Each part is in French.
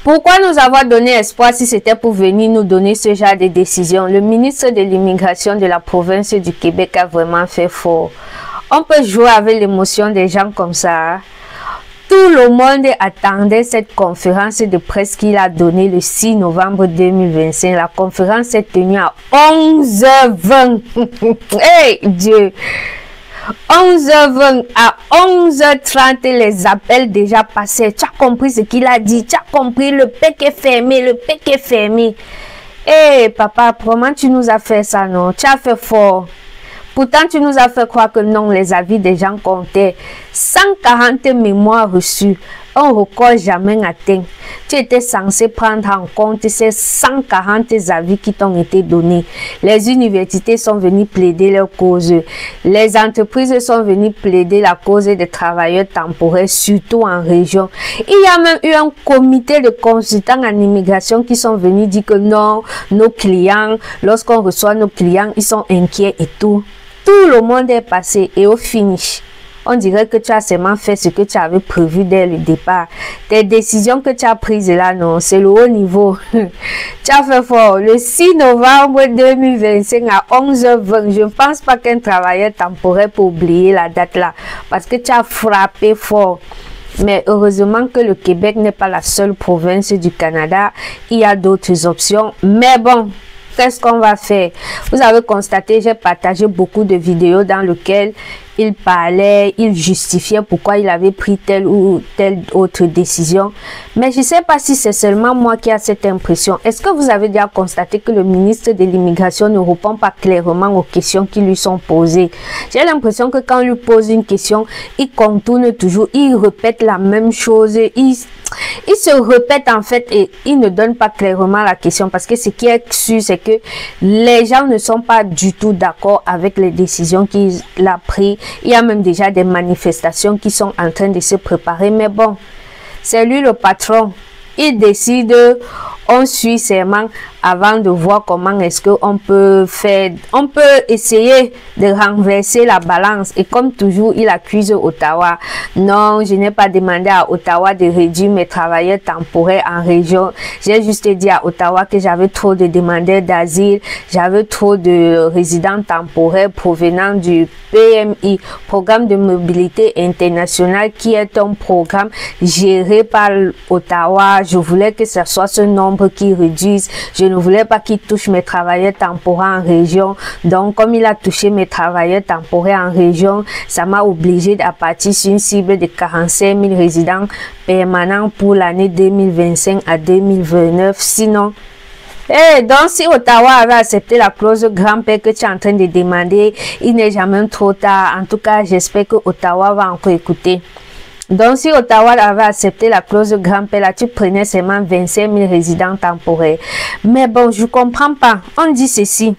Pourquoi nous avoir donné espoir si c'était pour venir nous donner ce genre de décision? Le ministre de l'immigration de la province du Québec a vraiment fait fort. On peut jouer avec l'émotion des gens comme ça. Tout le monde attendait cette conférence de presse qu'il a donnée le 6 novembre 2025. La conférence s'est tenue à 11h20. Hey Dieu! 11h20 à 11h30, les appels déjà passés. Tu as compris ce qu'il a dit? Tu as compris? Le PEC est fermé, le PEC est fermé. Eh papa, comment tu nous as fait ça, non? Tu as fait fort. Pourtant, tu nous as fait croire que non, les avis des gens comptaient. 140 mémoires reçues, un record jamais atteint. Tu étais censé prendre en compte ces 140 avis qui t'ont été donnés. Les universités sont venues plaider leur cause. Les entreprises sont venues plaider la cause des travailleurs temporaires, surtout en région. Il y a même eu un comité de consultants en immigration qui sont venus dire que non, nos clients, lorsqu'on reçoit nos clients, ils sont inquiets et tout. Tout le monde est passé et au finish, on dirait que tu as seulement fait ce que tu avais prévu dès le départ. Tes décisions que tu as prises là, non, c'est le haut niveau. Tu as fait fort. Le 6 novembre 2025 à 11h20, je ne pense pas qu'un travailleur temporaire peut oublier la date là. Parce que tu as frappé fort. Mais heureusement que le Québec n'est pas la seule province du Canada. Il y a d'autres options. Mais bon, qu'est-ce qu'on va faire? Vous avez constaté, j'ai partagé beaucoup de vidéos dans lesquelles il parlait, il justifiait pourquoi il avait pris telle ou telle autre décision. Mais je ne sais pas si c'est seulement moi qui ai cette impression. Est-ce que vous avez déjà constaté que le ministre de l'immigration ne répond pas clairement aux questions qui lui sont posées? J'ai l'impression que quand on lui pose une question, il contourne toujours, il répète la même chose, il se répète en fait et il ne donne pas clairement la question, parce que ce qui est sûr, c'est que les gens ne sont pas du tout d'accord avec les décisions qu'il a prises. Il y a même déjà des manifestations qui sont en train de se préparer, mais bon, c'est lui le patron. Il décide, on suit seulement avant de voir comment est-ce qu'on peut faire. On peut essayer de renverser la balance. Et comme toujours, il accuse Ottawa. Non, je n'ai pas demandé à Ottawa de réduire mes travailleurs temporaires en région. J'ai juste dit à Ottawa que j'avais trop de demandeurs d'asile. J'avais trop de résidents temporaires provenant du PMI, Programme de mobilité internationale, qui est un programme géré par Ottawa. Je voulais que ce soit ce nombre qui réduise. Je ne voulais pas qu'il touche mes travailleurs temporaires en région. Donc, comme il a touché mes travailleurs temporaires en région, ça m'a obligé à partir sur une cible de 45 000 résidents permanents pour l'année 2025 à 2029. Sinon, donc si Ottawa avait accepté la clause grand-père que tu es en train de demander, il n'est jamais trop tard. En tout cas, j'espère que Ottawa va encore écouter. Donc, si Ottawa avait accepté la clause grand-père, là, tu prenais seulement 25 000 résidents temporaires. Mais bon, je ne comprends pas. On dit ceci.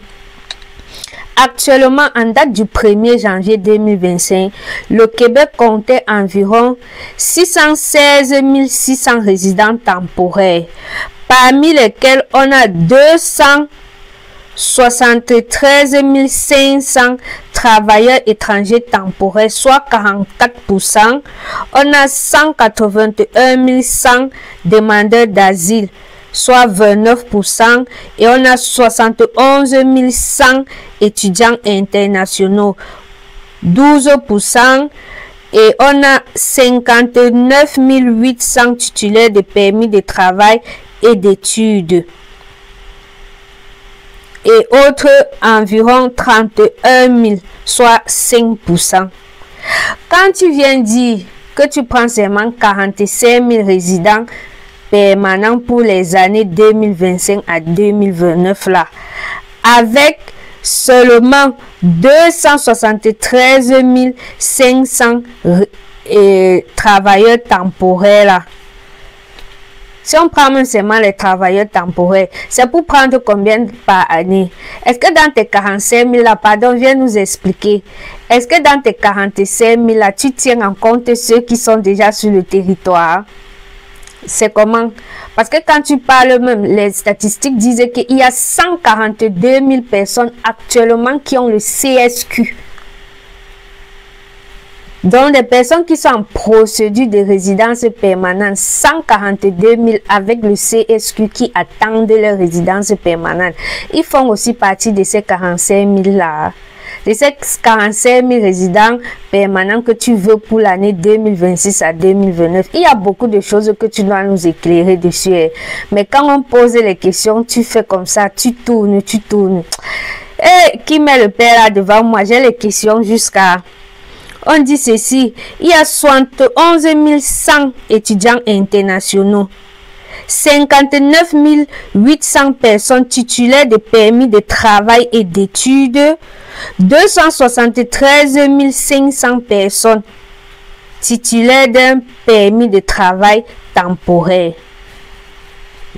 Actuellement, en date du 1er janvier 2025, le Québec comptait environ 616 600 résidents temporaires, parmi lesquels on a 273 500 travailleurs étrangers temporaires, soit 44%. On a 181 100 demandeurs d'asile, soit 29%. Et on a 71 100 étudiants internationaux, 12%. Et on a 59 800 titulaires de permis de travail et d'études. Et autres environ 31 000, soit 5%. Quand tu viens dire que tu prends seulement 45 000 résidents permanents pour les années 2025 à 2029 là, avec seulement 273 500 travailleurs temporaires là, si on prend même seulement les travailleurs temporaires, c'est pour prendre combien par année? Est-ce que dans tes 45 000 là, pardon, viens nous expliquer. Est-ce que dans tes 45 000 là, tu tiens en compte ceux qui sont déjà sur le territoire? C'est comment? Parce que quand tu parles même, les statistiques disaient qu'il y a 142 000 personnes actuellement qui ont le CSQ. Donc, les personnes qui sont en procédure de résidence permanente, 142 000 avec le CSQ qui attendent leur résidence permanente, ils font aussi partie de ces 45 000 là. De ces 45 000 résidents permanents que tu veux pour l'année 2026 à 2029, il y a beaucoup de choses que tu dois nous éclairer dessus. Mais quand on pose les questions, tu fais comme ça, tu tournes. Et qui met le père là devant moi? J'ai les questions jusqu'à... On dit ceci, il y a 71 100 étudiants internationaux, 59 800 personnes titulaires de permis de travail et d'études, 273 500 personnes titulaires d'un permis de travail temporaire.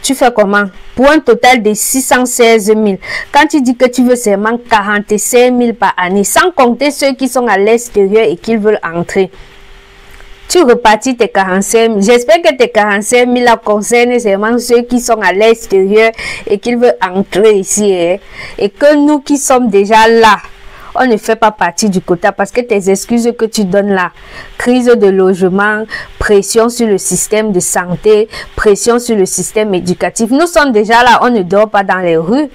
Tu fais comment? Pour un total de 616 000. Quand tu dis que tu veux seulement 45 000 par année, sans compter ceux qui sont à l'extérieur et qui veulent entrer, tu repartis tes 45 000. J'espère que tes 45 000 là concernent seulement ceux qui sont à l'extérieur et qui veulent entrer ici. Et que nous qui sommes déjà là, on ne fait pas partie du quota parce que tes excuses que tu donnes là, crise de logement, pression sur le système de santé, pression sur le système éducatif. Nous sommes déjà là, on ne dort pas dans les rues.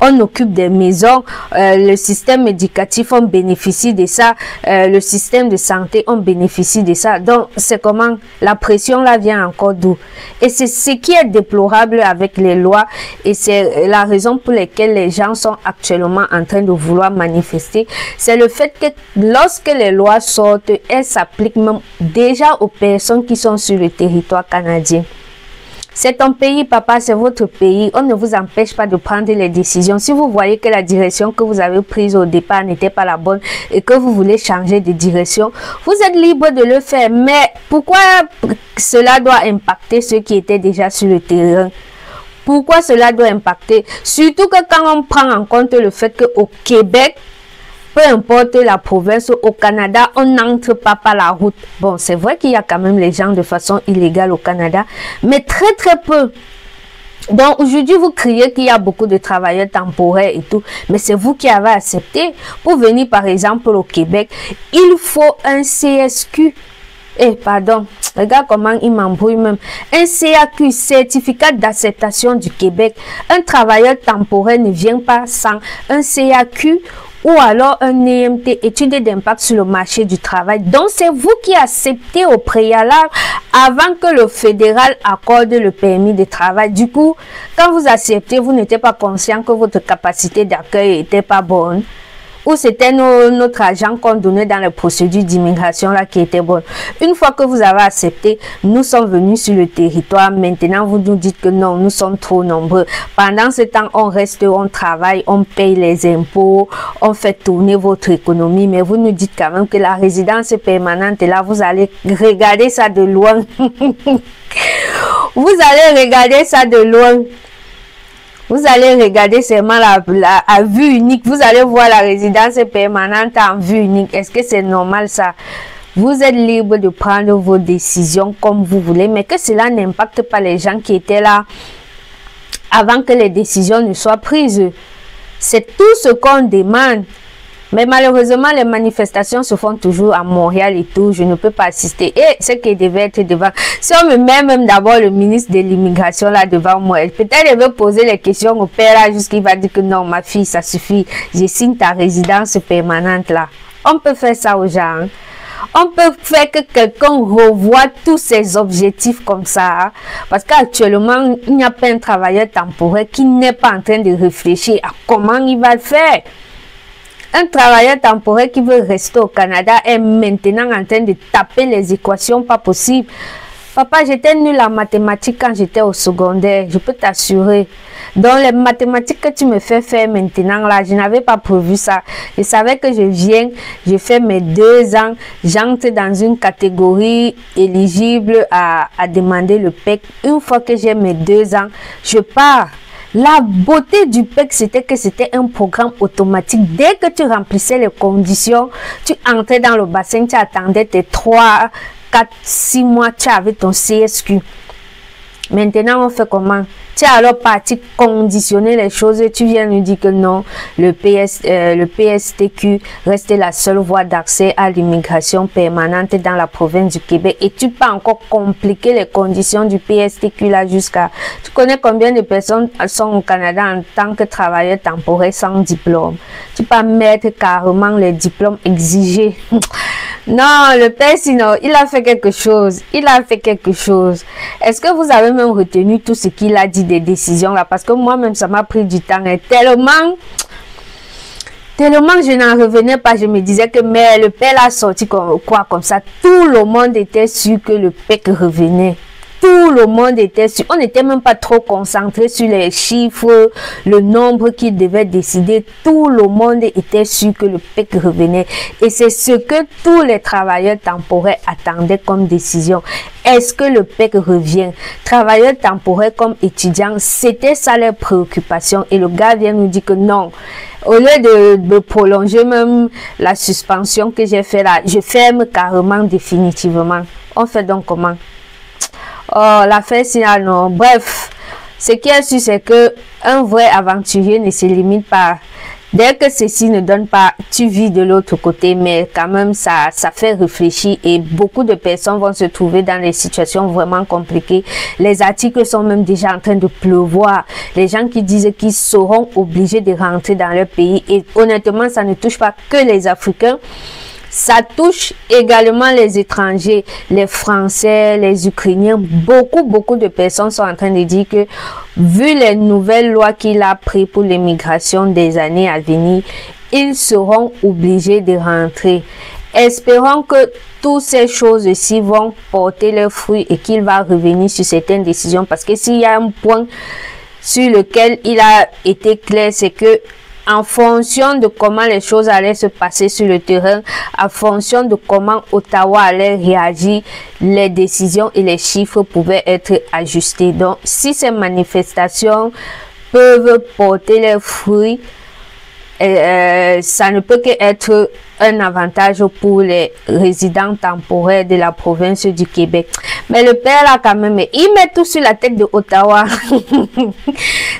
On occupe des maisons, le système éducatif, on bénéficie de ça, le système de santé, on bénéficie de ça. Donc, c'est comment la pression là vient encore d'où? Et c'est ce qui est déplorable avec les lois et c'est la raison pour laquelle les gens sont actuellement en train de vouloir manifester. C'est le fait que lorsque les lois sortent, elles s'appliquent même déjà aux personnes qui sont sur le territoire canadien. C'est ton pays, papa, c'est votre pays. On ne vous empêche pas de prendre les décisions. Si vous voyez que la direction que vous avez prise au départ n'était pas la bonne et que vous voulez changer de direction, vous êtes libre de le faire. Mais pourquoi cela doit impacter ceux qui étaient déjà sur le terrain? Pourquoi cela doit impacter? Surtout que quand on prend en compte le fait qu'au Québec, peu importe la province, au Canada, on n'entre pas par la route. Bon, c'est vrai qu'il y a quand même les gens de façon illégale au Canada, mais très peu. Donc aujourd'hui, vous criez qu'il y a beaucoup de travailleurs temporaires et tout, mais c'est vous qui avez accepté. Pour venir par exemple au Québec, il faut un CSQ. Pardon, regarde comment il m'embrouille même. Un CAQ, certificat d'acceptation du Québec. Un travailleur temporaire ne vient pas sans un CAQ ou alors un EMT, étude d'impact sur le marché du travail. Donc, c'est vous qui acceptez au préalable avant que le fédéral accorde le permis de travail. Du coup, quand vous acceptez, vous n'étiez pas conscient que votre capacité d'accueil n'était pas bonne. Ou c'était notre argent qu'on donnait dans les procédures d'immigration là qui était bonne. Une fois que vous avez accepté, nous sommes venus sur le territoire. Maintenant, vous nous dites que non, nous sommes trop nombreux. Pendant ce temps, on reste, on travaille, on paye les impôts, on fait tourner votre économie. Mais vous nous dites quand même que la résidence permanente est là, vous allez regarder ça de loin. Vous allez regarder ça de loin. Vous allez regarder seulement à vue unique. Vous allez voir la résidence permanente en vue unique. Est-ce que c'est normal ça? Vous êtes libre de prendre vos décisions comme vous voulez, mais que cela n'impacte pas les gens qui étaient là avant que les décisions ne soient prises. C'est tout ce qu'on demande. Mais malheureusement, les manifestations se font toujours à Montréal et tout. Je ne peux pas assister. Et ce qui devait être devant. Si on me met même d'abord le ministre de l'immigration là devant moi, peut-être il veut poser les questions au père là, jusqu'il va dire que non, ma fille, ça suffit. Je signe ta résidence permanente là. On peut faire ça aux gens. On peut faire que quelqu'un revoie tous ses objectifs comme ça. Parce qu'actuellement, il n'y a pas un travailleur temporaire qui n'est pas en train de réfléchir à comment il va le faire. Un travailleur temporaire qui veut rester au Canada est maintenant en train de taper les équations pas possibles. Papa, j'étais nul en mathématiques quand j'étais au secondaire, je peux t'assurer. Donc les mathématiques que tu me fais faire maintenant là, je n'avais pas prévu ça. Je savais que je viens, je fais mes 2 ans, j'entre dans une catégorie éligible à demander le PEC. Une fois que j'ai mes 2 ans, je pars. La beauté du PEC, c'était que c'était un programme automatique. Dès que tu remplissais les conditions, tu entrais dans le bassin, tu attendais tes 3, 4, 6 mois, tu avais ton CSQ. Maintenant, on fait comment? Tu es alors parti conditionner les choses et tu viens nous dire que non, le PSTQ reste la seule voie d'accès à l'immigration permanente dans la province du Québec et tu peux encore compliquer les conditions du PSTQ là jusqu'à... Tu connais combien de personnes sont au Canada en tant que travailleurs temporaires sans diplôme? Tu peux mettre carrément les diplômes exigés. Non, le père, sinon, il a fait quelque chose. Il a fait quelque chose. Est-ce que vous avez même retenu tout ce qu'il a dit des décisions là? Parce que moi-même, ça m'a pris du temps. Et tellement que je n'en revenais pas. Je me disais que, mais le père a sorti comme ça. Tout le monde était sûr que le PEC revenait. Tout le monde était sûr. On n'était même pas trop concentré sur les chiffres, le nombre qu'il devait décider. Tout le monde était sûr que le PEC revenait. Et c'est ce que tous les travailleurs temporaires attendaient comme décision. Est-ce que le PEC revient? Travailleurs temporaires comme étudiants, c'était ça leur préoccupation. Et le gars vient nous dire que non. Au lieu de prolonger même la suspension que j'ai fait là, je ferme carrément définitivement. On fait donc comment? Oh, l'affaire signale, non. Bref, ce qui est sûr, c'est que un vrai aventurier ne se limite pas. Dès que ceci ne donne pas, tu vis de l'autre côté, mais quand même, ça fait réfléchir et beaucoup de personnes vont se trouver dans des situations vraiment compliquées. Les articles sont même déjà en train de pleuvoir. Les gens qui disent qu'ils seront obligés de rentrer dans leur pays et honnêtement, ça ne touche pas que les Africains. Ça touche également les étrangers, les Français, les Ukrainiens. Beaucoup de personnes sont en train de dire que, vu les nouvelles lois qu'il a prises pour l'immigration des années à venir, ils seront obligés de rentrer. Espérons que toutes ces choses-ci vont porter leurs fruits et qu'il va revenir sur certaines décisions. Parce que s'il y a un point sur lequel il a été clair, c'est que en fonction de comment les choses allaient se passer sur le terrain, en fonction de comment Ottawa allait réagir, les décisions et les chiffres pouvaient être ajustés. Donc, si ces manifestations peuvent porter leurs fruits, ça ne peut qu'être un avantage pour les résidents temporaires de la province du Québec. Mais le père là quand même, il met tout sur la tête de Ottawa.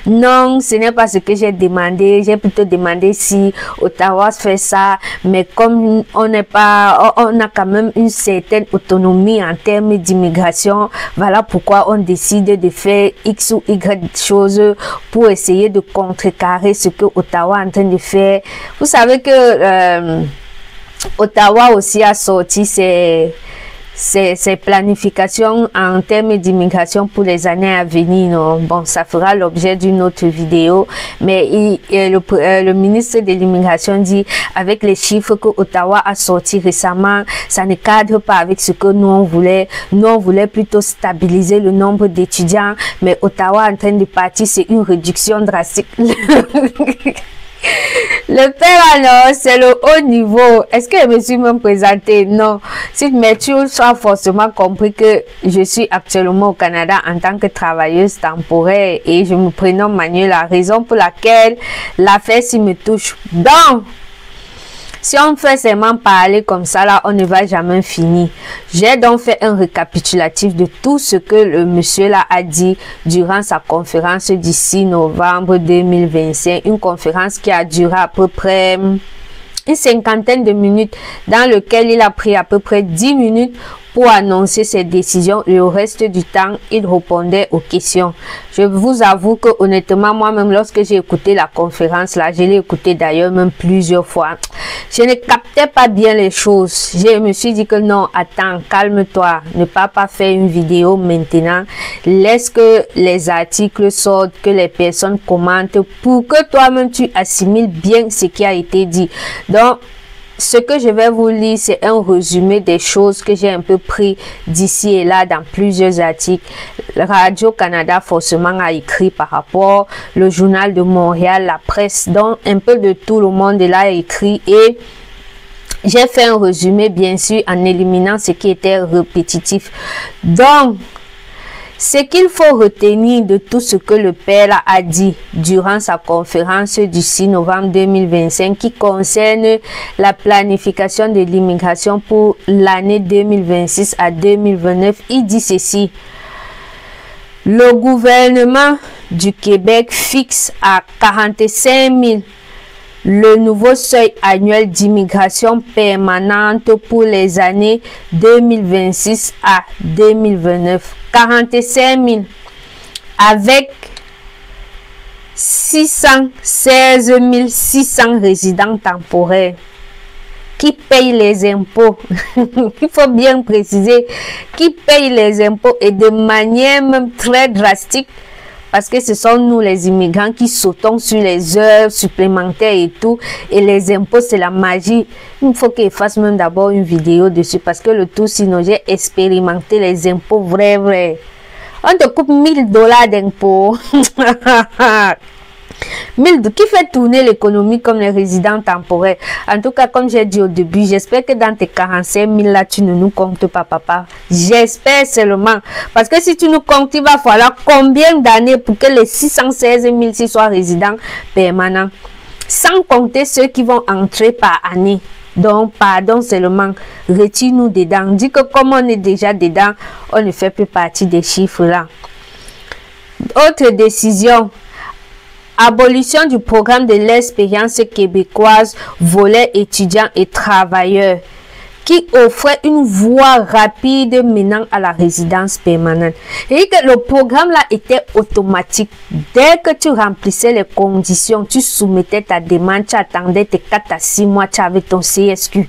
Non, ce n'est pas ce que j'ai demandé. J'ai plutôt demandé si Ottawa fait ça. Mais comme on a quand même une certaine autonomie en termes d'immigration, voilà pourquoi on décide de faire X ou Y choses pour essayer de contrecarrer ce que Ottawa est en train de faire. Vous savez que Ottawa aussi a sorti ses planifications en termes d'immigration pour les années à venir. Non? Bon, ça fera l'objet d'une autre vidéo, mais le ministre de l'immigration dit avec les chiffres que Ottawa a sortis récemment, ça ne cadre pas avec ce que nous on voulait. Nous on voulait plutôt stabiliser le nombre d'étudiants, mais Ottawa est en train de partir, c'est une réduction drastique. Le père alors, c'est le haut niveau. Est-ce que je me suis même présenté? Non. Mais tu as forcément compris que je suis actuellement au Canada en tant que travailleuse temporaire et je me prénomme Manuel, la raison pour laquelle l'affaire s'y me touche. Donc, si on fait seulement parler comme ça, là, on ne va jamais finir. J'ai donc fait un récapitulatif de tout ce que le monsieur là a dit durant sa conférence du 6 novembre 2025. Une conférence qui a duré à peu près une cinquantaine de minutes, dans lequel il a pris à peu près 10 minutes pour annoncer ses décisions. Le reste du temps, il répondait aux questions. Je vous avoue que honnêtement, moi-même, lorsque j'ai écouté la conférence là, je l'ai écouté d'ailleurs même plusieurs fois, je ne captais pas bien les choses. Je me suis dit que non, attends, calme-toi, ne pas faire une vidéo maintenant. Laisse que les articles sortent, que les personnes commentent pour que toi-même tu assimiles bien ce qui a été dit. Donc, ce que je vais vous lire, c'est un résumé des choses que j'ai un peu pris d'ici et là dans plusieurs articles. Radio-Canada forcément a écrit par rapport, le Journal de Montréal, la presse, donc un peu de tout le monde l'a écrit et j'ai fait un résumé bien sûr en éliminant ce qui était répétitif. Donc, ce qu'il faut retenir de tout ce que le père a dit durant sa conférence du 6 novembre 2025 qui concerne la planification de l'immigration pour l'année 2026 à 2029, il dit ceci. Le gouvernement du Québec fixe à 45 000 le nouveau seuil annuel d'immigration permanente pour les années 2026 à 2029. 45 000 avec 616 600 résidents temporaires qui payent les impôts. Il faut bien préciser, qui payent les impôts et de manière même très drastique, parce que ce sont nous les immigrants qui sautons sur les heures supplémentaires et tout, et les impôts c'est la magie. Il faut qu'ils fassent même d'abord une vidéo dessus, parce que le tout, sinon j'ai expérimenté les impôts vrai. On te coupe 1000 $ d'impôts. 1000 qui fait tourner l'économie comme les résidents temporaires. En tout cas, comme j'ai dit au début, j'espère que dans tes 45 000 là, tu ne nous comptes pas, papa. J'espère seulement. Parce que si tu nous comptes, il va falloir combien d'années pour que les 616 000 soient résidents permanents. Sans compter ceux qui vont entrer par année. Donc, pardon seulement, retire-nous dedans. Dis que comme on est déjà dedans, on ne fait plus partie des chiffres là. Autre décision. Abolition du programme de l'expérience québécoise volet étudiants et travailleurs qui offrait une voie rapide menant à la résidence permanente. Et que le programme là était automatique. Dès que tu remplissais les conditions, tu soumettais ta demande, tu attendais tes 4 à 6 mois, tu avais ton CSQ.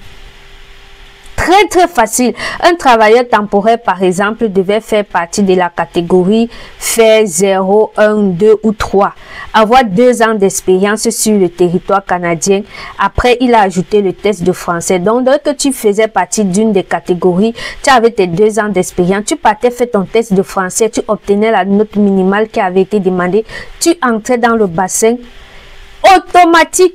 Très facile. Un travailleur temporaire, par exemple, devait faire partie de la catégorie faire 0, 1, 2 ou 3. Avoir 2 ans d'expérience sur le territoire canadien. Après, il a ajouté le test de français. Donc, dès que tu faisais partie d'une des catégories, tu avais tes 2 ans d'expérience, tu partais faire ton test de français, tu obtenais la note minimale qui avait été demandée, tu entrais dans le bassin automatique.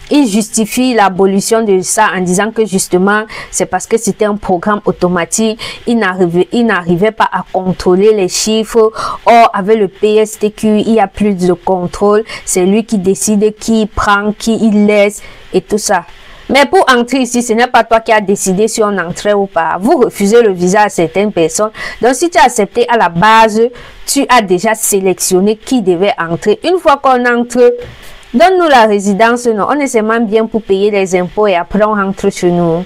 Il justifie l'abolition de ça en disant que justement, c'est parce que c'était un programme automatique. Il n'arrivait pas à contrôler les chiffres. Or, avec le PSTQ, il y a plus de contrôle. C'est lui qui décide qui prend, qui il laisse et tout ça. Mais pour entrer ici, ce n'est pas toi qui as décidé si on entrait ou pas. Vous refusez le visa à certaines personnes. Donc, si tu as accepté à la base, tu as déjà sélectionné qui devait entrer. Une fois qu'on entre, donne-nous la résidence, non. On est seulement bien pour payer les impôts et après on rentre chez nous.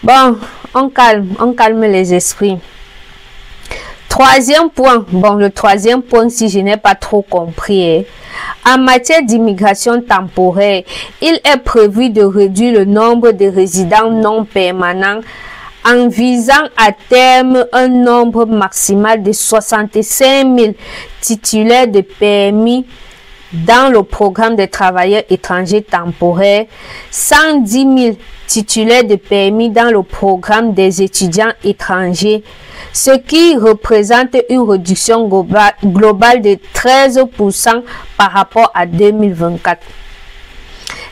Bon, on calme les esprits. Troisième point, bon, le troisième point, si je n'ai pas trop compris, en matière d'immigration temporaire, il est prévu de réduire le nombre de résidents non permanents en visant à terme un nombre maximal de 65 000 titulaires de permis dans le programme des travailleurs étrangers temporaires, 110 000 titulaires de permis dans le programme des étudiants étrangers, ce qui représente une réduction globale de 13% par rapport à 2024.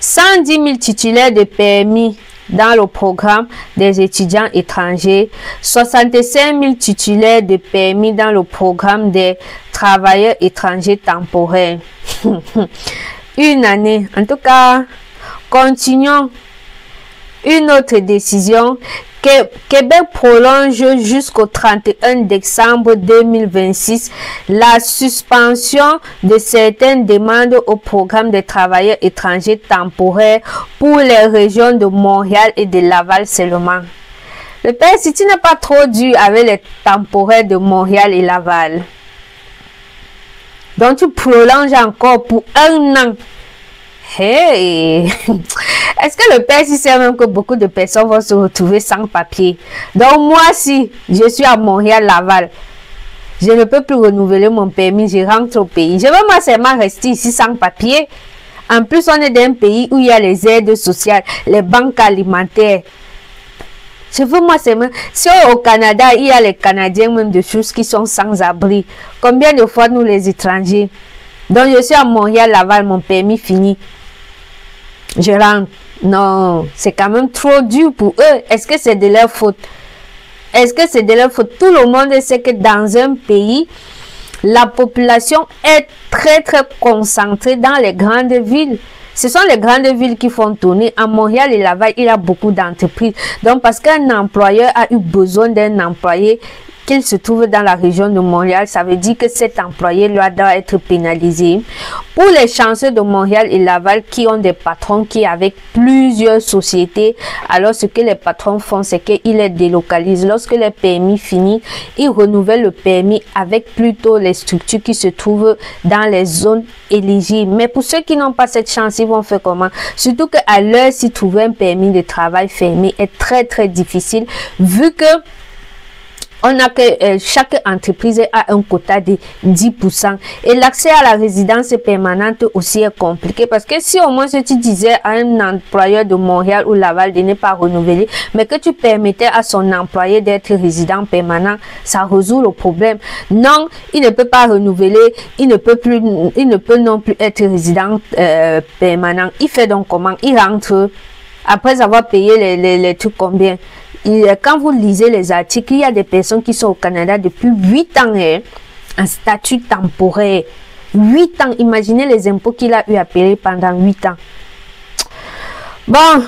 110 000 titulaires de permis dans le programme des étudiants étrangers, 65 000 titulaires de permis dans le programme des travailleurs étrangers temporaires. Une année. En tout cas, continuons. Une autre décision. Québec prolonge jusqu'au 31 décembre 2026 la suspension de certaines demandes au programme des travailleurs étrangers temporaires pour les régions de Montréal et de Laval seulement. Le père, si tu n'es pas trop dur avec les temporaires de Montréal et Laval, donc tu prolonges encore pour 1 an. Hey! Est-ce que le père sait même que beaucoup de personnes vont se retrouver sans papier? Donc moi, si je suis à Montréal, Laval, je ne peux plus renouveler mon permis, je rentre au pays. Je veux moi seulement rester ici sans papier. En plus, on est dans un pays où il y a les aides sociales, les banques alimentaires. Je veux moi seulement... Si au Canada, il y a les Canadiens même de choses qui sont sans abri. Combien de fois nous les étrangers? Donc je suis à Montréal, Laval, mon permis fini. Je rentre. Non, c'est quand même trop dur pour eux. Est-ce que c'est de leur faute? Est-ce que c'est de leur faute? Tout le monde sait que dans un pays, la population est très concentrée dans les grandes villes. Ce sont les grandes villes qui font tourner. À Montréal et Laval, il y a beaucoup d'entreprises. Donc, parce qu'un employeur a eu besoin d'un employé, qu'il se trouve dans la région de Montréal, ça veut dire que cet employé doit être pénalisé. Pour les chanceux de Montréal et Laval qui ont des patrons qui avec plusieurs sociétés, alors ce que les patrons font, c'est qu'ils les délocalisent. Lorsque les permis finissent, ils renouvellent le permis avec plutôt les structures qui se trouvent dans les zones éligibles. Mais pour ceux qui n'ont pas cette chance, ils vont faire comment? Surtout qu'à l'heure, si trouver un permis de travail fermé est très difficile, vu que on a que chaque entreprise a un quota de 10%, et l'accès à la résidence permanente aussi est compliqué, parce que si au moins si tu disais à un employeur de Montréal ou Laval de ne pas renouveler, mais que tu permettais à son employé d'être résident permanent, ça résout le problème. Non, il ne peut pas renouveler, il ne peut non plus être résident permanent. Il fait donc comment? Il rentre après avoir payé les trucs combien? Quand vous lisez les articles, il y a des personnes qui sont au Canada depuis 8 ans, en statut temporaire. 8 ans, imaginez les impôts qu'il a eu à payer pendant 8 ans. Bon,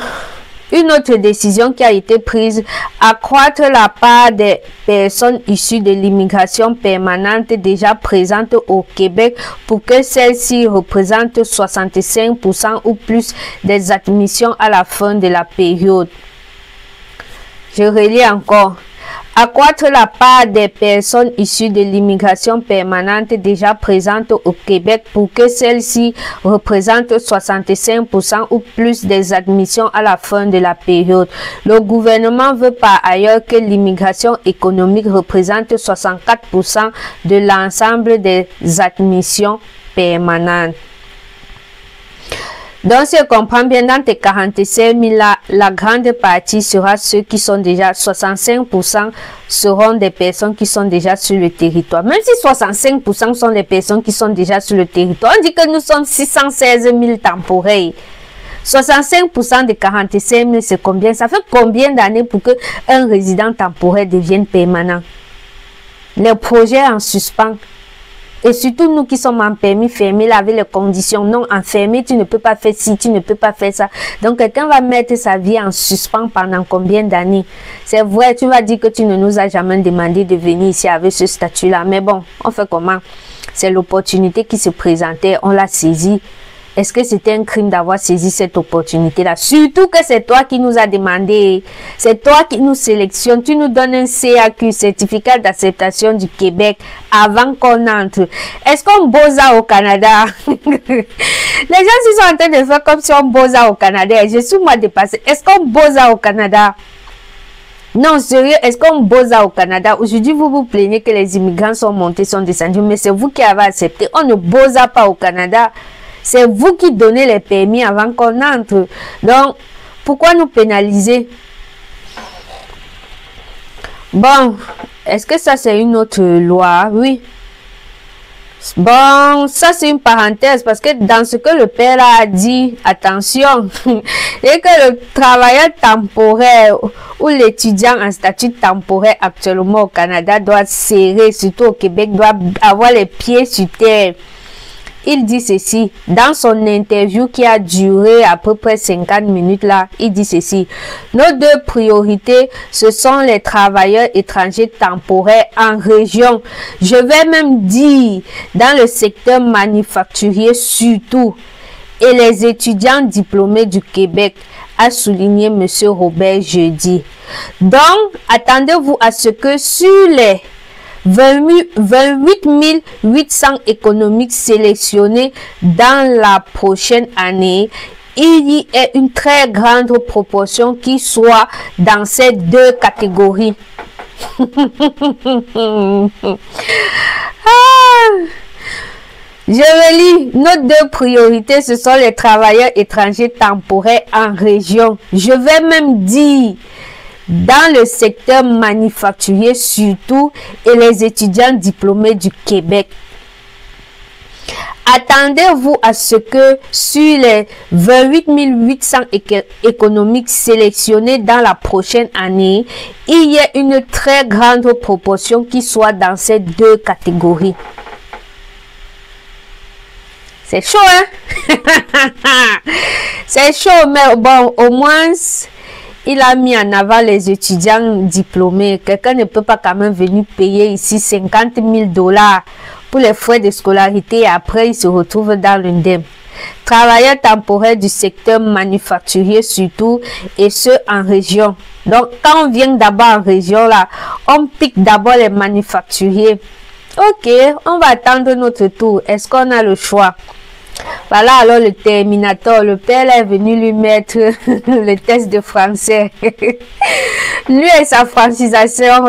une autre décision qui a été prise, accroître la part des personnes issues de l'immigration permanente déjà présentes au Québec pour que celle-ci représente 65% ou plus des admissions à la fin de la période. Je relis encore. Accroître la part des personnes issues de l'immigration permanente déjà présentes au Québec pour que celle-ci représente 65% ou plus des admissions à la fin de la période. Le gouvernement veut par ailleurs que l'immigration économique représente 64% de l'ensemble des admissions permanentes. Donc, si je comprends bien, dans tes 45 000, la grande partie sera ceux qui sont déjà, 65% seront des personnes qui sont déjà sur le territoire. Même si 65% sont des personnes qui sont déjà sur le territoire, on dit que nous sommes 616 000 temporaires. 65% de 45 000, c'est combien? Ça fait combien d'années pour qu'un résident temporaire devienne permanent? Les projets en suspens. Et surtout nous qui sommes en permis fermé, là, avec les conditions. Non, en fermé, tu ne peux pas faire ci, tu ne peux pas faire ça. Donc, quelqu'un va mettre sa vie en suspens pendant combien d'années? C'est vrai, tu vas dire que tu ne nous as jamais demandé de venir ici avec ce statut-là. Mais bon, on fait comment? C'est l'opportunité qui se présentait, on l'a saisie. Est-ce que c'était un crime d'avoir saisi cette opportunité-là? Surtout que c'est toi qui nous as demandé, c'est toi qui nous sélectionne, tu nous donnes un CAQ, certificat d'acceptation du Québec, avant qu'on entre. Est-ce qu'on bosa au Canada? Les gens ils sont en train de faire comme si on bosa au Canada. Je suis moi dépassé. Est-ce qu'on bosa au Canada? Non, sérieux, est-ce qu'on bosa au Canada? Aujourd'hui, vous vous plaignez que les immigrants sont montés, sont descendus, mais c'est vous qui avez accepté. On ne bosa pas au Canada. C'est vous qui donnez les permis avant qu'on entre. Donc, pourquoi nous pénaliser? Bon, est-ce que ça c'est une autre loi? Oui. Bon, ça c'est une parenthèse parce que dans ce que le père a dit, attention, et que le travailleur temporaire ou l'étudiant en statut temporaire actuellement au Canada doit serrer, surtout au Québec, doit avoir les pieds sur terre. Il dit ceci, dans son interview qui a duré à peu près 50 minutes là, il dit ceci. Nos deux priorités, ce sont les travailleurs étrangers temporaires en région. Je vais même dire dans le secteur manufacturier surtout. Et les étudiants diplômés du Québec, a souligné M. Robert jeudi. Donc, attendez-vous à ce que sur les 28 800 économiques sélectionnés dans la prochaine année, il y ait une très grande proportion qui soit dans ces deux catégories. Je relis, nos deux priorités, ce sont les travailleurs étrangers temporaires en région. Je vais même dire dans le secteur manufacturier surtout et les étudiants diplômés du Québec. Attendez-vous à ce que sur les 28 800 économiques sélectionnés dans la prochaine année, il y ait une très grande proportion qui soit dans ces deux catégories. C'est chaud, hein? C'est chaud, mais bon, au moins, il a mis en avant les étudiants diplômés. Quelqu'un ne peut pas quand même venir payer ici 50 000 $ pour les frais de scolarité et après il se retrouve dans l'indemne. Travailleurs temporaires du secteur manufacturier surtout et ceux en région. Donc quand on vient d'abord en région là, on pique d'abord les manufacturiers. Ok, on va attendre notre tour. Est-ce qu'on a le choix? Voilà alors le terminateur. Le père est venu lui mettre le test de français. Lui et sa francisation.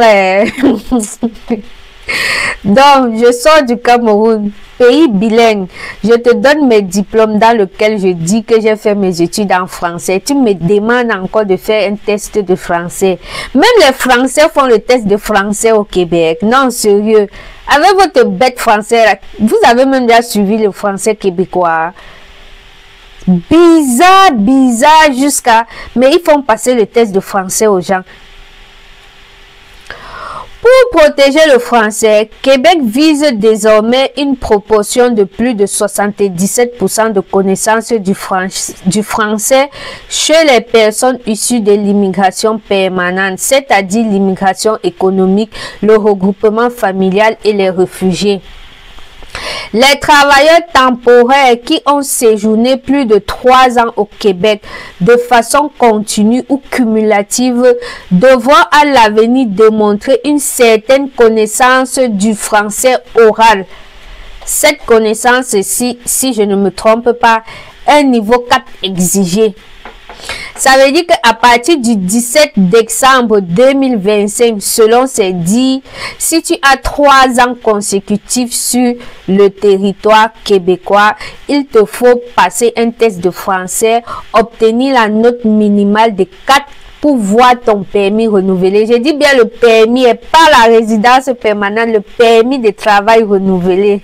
Donc, je sors du Cameroun, pays bilingue. Je te donne mes diplômes dans lequel je dis que j'ai fait mes études en français. Tu me demandes encore de faire un test de français. Même les Français font le test de français au Québec. Non, sérieux. Avec votre bête français, vous avez même déjà suivi le français québécois. Bizarre, bizarre jusqu'à... Mais ils font passer le test de français aux gens. Pour protéger le français, Québec vise désormais une proportion de plus de 77% de connaissance du français chez les personnes issues de l'immigration permanente, c'est-à-dire l'immigration économique, le regroupement familial et les réfugiés. Les travailleurs temporaires qui ont séjourné plus de 3 ans au Québec de façon continue ou cumulative devront à l'avenir démontrer une certaine connaissance du français oral. Cette connaissance, si je ne me trompe pas, est un niveau 4 exigé. Ça veut dire qu'à partir du 17 décembre 2025, selon ces dires, si tu as 3 ans consécutifs sur le territoire québécois, il te faut passer un test de français, obtenir la note minimale de 4 pour voir ton permis renouvelé. Je dis bien le permis et pas la résidence permanente, le permis de travail renouvelé.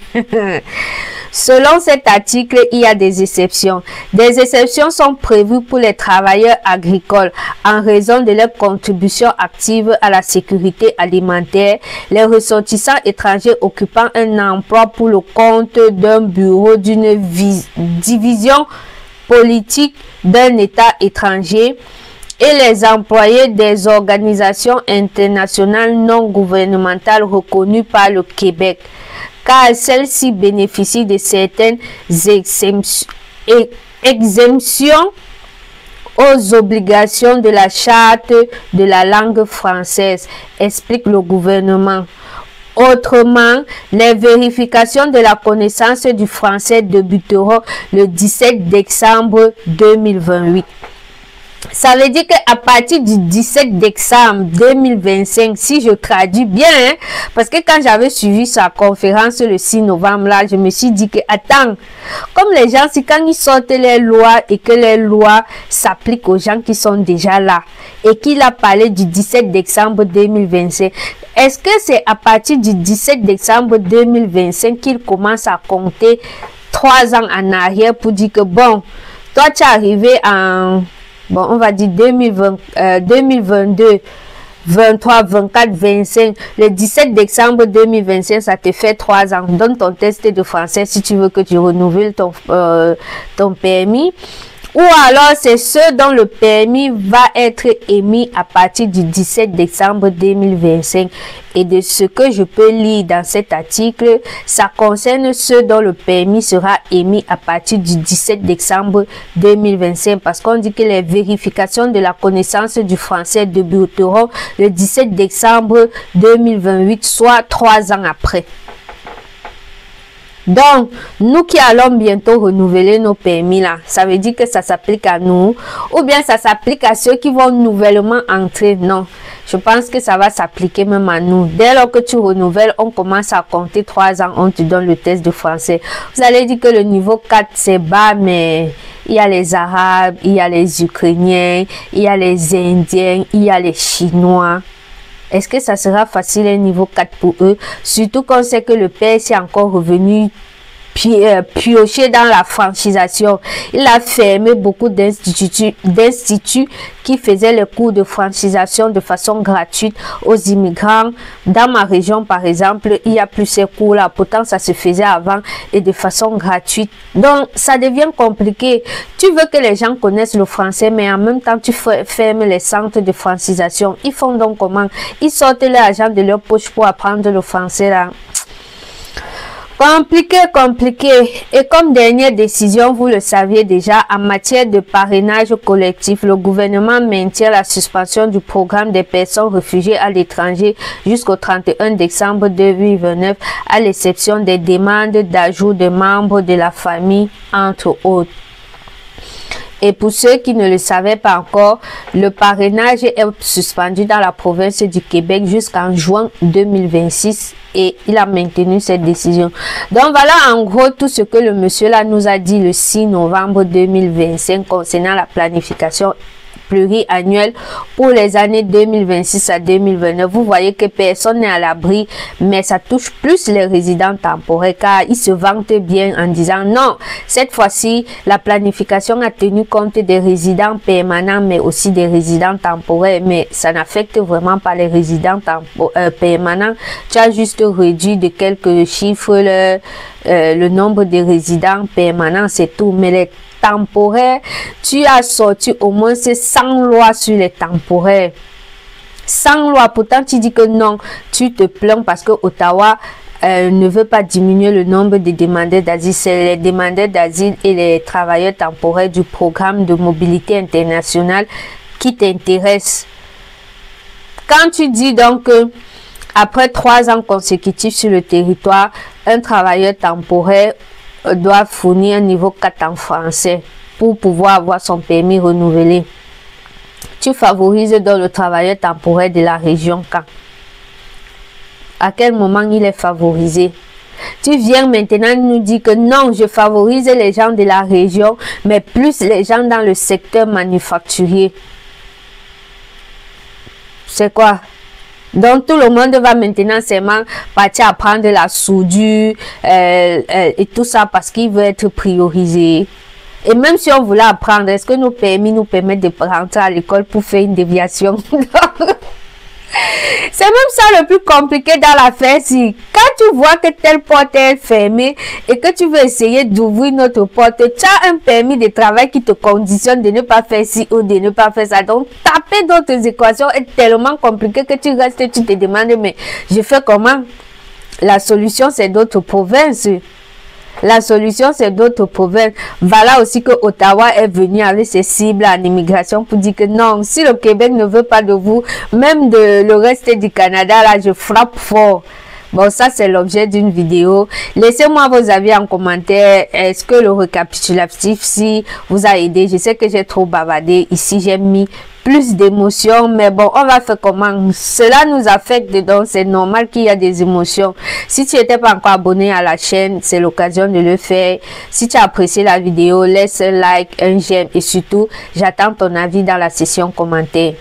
Selon cet article, il y a des exceptions. Des exceptions sont prévues pour les travailleurs agricoles en raison de leur contribution active à la sécurité alimentaire, les ressortissants étrangers occupant un emploi pour le compte d'un bureau d'une division politique d'un État étranger et les employés des organisations internationales non gouvernementales reconnues par le Québec, car celles-ci bénéficient de certaines exemptions aux obligations de la charte de la langue française, explique le gouvernement. Autrement, les vérifications de la connaissance du français débuteront le 17 décembre 2028. Ça veut dire qu'à partir du 17 décembre 2025, si je traduis bien, hein, parce que quand j'avais suivi sa conférence le 6 novembre, là, je me suis dit que, attends, comme les gens, c'est quand ils sortent les lois et que les lois s'appliquent aux gens qui sont déjà là, et qu'il a parlé du 17 décembre 2025, est-ce que c'est à partir du 17 décembre 2025 qu'il commence à compter 3 ans en arrière pour dire que, bon, toi, tu es arrivé en... Bon, on va dire 2022, 23, 24, 25. Le 17 décembre 2025, ça te fait 3 ans. Donne ton test de français si tu veux que tu renouvelles ton permis. Ou alors, c'est ceux dont le permis va être émis à partir du 17 décembre 2025. Et de ce que je peux lire dans cet article, ça concerne ceux dont le permis sera émis à partir du 17 décembre 2025. Parce qu'on dit que les vérifications de la connaissance du français débuteront le 17 décembre 2028, soit 3 ans après. Donc, nous qui allons bientôt renouveler nos permis là, ça veut dire que ça s'applique à nous ou bien ça s'applique à ceux qui vont nouvellement entrer? Non, je pense que ça va s'appliquer même à nous. Dès lors que tu renouvelles, on commence à compter 3 ans, on te donne le test de français. Vous allez dire que le niveau 4 c'est bas, mais il y a les Arabes, il y a les Ukrainiens, il y a les Indiens, il y a les Chinois. Est-ce que ça sera facile un niveau 4 pour eux? Surtout qu'on sait que le père est encore revenu pioché dans la franchisation. Il a fermé beaucoup d'instituts qui faisaient les cours de franchisation de façon gratuite aux immigrants. Dans ma région, par exemple, il n'y a plus ces cours-là. Pourtant, ça se faisait avant et de façon gratuite. Donc, ça devient compliqué. Tu veux que les gens connaissent le français, mais en même temps, tu fermes les centres de francisation. Ils font donc comment? Ils sortent l'argent de leur poche pour apprendre le français là. Compliqué. Et comme dernière décision, vous le saviez déjà, en matière de parrainage collectif, le gouvernement maintient la suspension du programme des personnes réfugiées à l'étranger jusqu'au 31 décembre 2029, à l'exception des demandes d'ajout de membres de la famille, entre autres. Et pour ceux qui ne le savaient pas encore, le parrainage est suspendu dans la province du Québec jusqu'en juin 2026 et il a maintenu cette décision. Donc voilà en gros tout ce que le monsieur là nous a dit le 6 novembre 2025 concernant la planification pluriannuelle pour les années 2026 à 2029. Vous voyez que personne n'est à l'abri, mais ça touche plus les résidents temporaires car ils se vantent bien en disant non, cette fois-ci la planification a tenu compte des résidents permanents mais aussi des résidents temporaires, mais ça n'affecte vraiment pas les résidents permanents. Tu as juste réduit de quelques chiffres le nombre de résidents permanents, c'est tout, mais les temporaires, tu as sorti au moins 100 lois sur les temporaires. 100 lois, pourtant tu dis que non, tu te plains parce que Ottawa ne veut pas diminuer le nombre de demandeurs d'asile. C'est les demandeurs d'asile et les travailleurs temporaires du programme de mobilité internationale qui t'intéressent. Quand tu dis donc que après 3 ans consécutifs sur le territoire, un travailleur temporaire doit fournir un niveau 4 en français pour pouvoir avoir son permis renouvelé. Tu favorises donc le travailleur temporaire de la région quand? À quel moment il est favorisé? Tu viens maintenant nous dire que non, je favorise les gens de la région, mais plus les gens dans le secteur manufacturier. C'est quoi? Donc tout le monde va maintenant seulement partir apprendre la soudure et tout ça parce qu'il veut être priorisé. Et même si on voulait apprendre, est-ce que nos permis nous permettent de rentrer à l'école pour faire une déviation? C'est même ça le plus compliqué dans l'affaire. Si quand tu vois que telle porte est fermée et que tu veux essayer d'ouvrir notre porte, tu as un permis de travail qui te conditionne de ne pas faire ci ou de ne pas faire ça. Donc taper d'autres équations est tellement compliqué que tu restes, tu te demandes mais je fais comment? La solution c'est d'autres provinces. La solution, c'est d'autres provinces. Voilà aussi que Ottawa est venu avec ses cibles en immigration pour dire que non, si le Québec ne veut pas de vous, même de le reste du Canada, là, je frappe fort. Bon, ça, c'est l'objet d'une vidéo. Laissez-moi vos avis en commentaire. Est-ce que le récapitulatif, si vous a aidé? Je sais que j'ai trop bavardé. Ici, j'ai mis plus d'émotions, mais bon, on va faire comment? Cela nous affecte, donc c'est normal qu'il y a des émotions. Si tu n'étais pas encore abonné à la chaîne, c'est l'occasion de le faire. Si tu as apprécié la vidéo, laisse un like, un j'aime et surtout, j'attends ton avis dans la section commentaire.